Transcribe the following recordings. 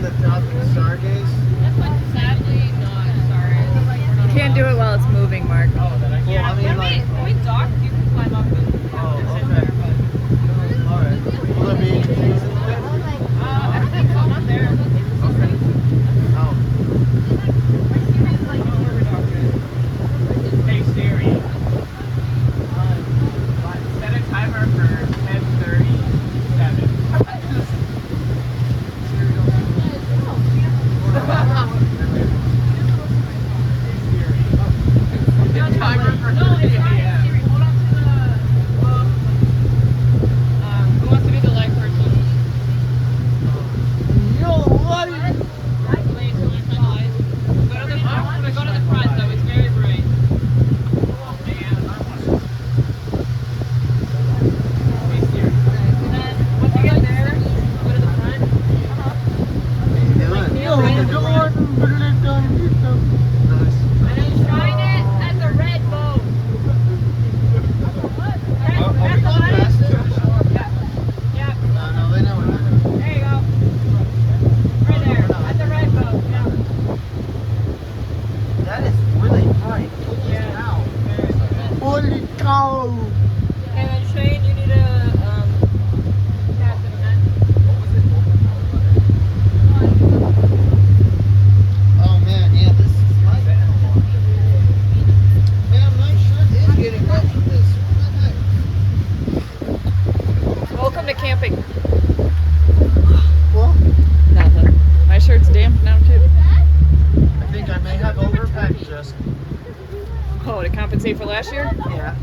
the dropping stargaze? Sadly, not. Sorry. You can't do it while it's moving, Mark. Well, I mean, like, When we dock, you can climb up and oh, sit okay. there, but Alright. Will there be any trees in the way? everything's so not there. Okay. Oh. Hey Siri, set a timer for 10:37. Timer for 30 a.m. Hold on to the. Who wants to be the light person? Yo, what? Wait, so let's turn the lights. Go to the front though. It's very bright. Hey Siri. And then once you get there, go to the front. Yo, Jordan, nice. And then shine it at the red boat. Are we going past it? Yeah. No, they know what I'm doing. There you go. Right there, at the red boat. Yeah. That is really bright. Yeah. Wow. Holy cow! And then Shane, you need to cast it again. Oh man, yeah, this is light. Man, my shirt is getting wet from this. What Welcome to camping. the heck? Well, Nothing. My shirt's damp now too. I think I may have overpacked just. Oh, to compensate for last year? Yeah.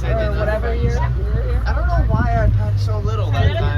Or whatever year. I don't know why I packed so little that time.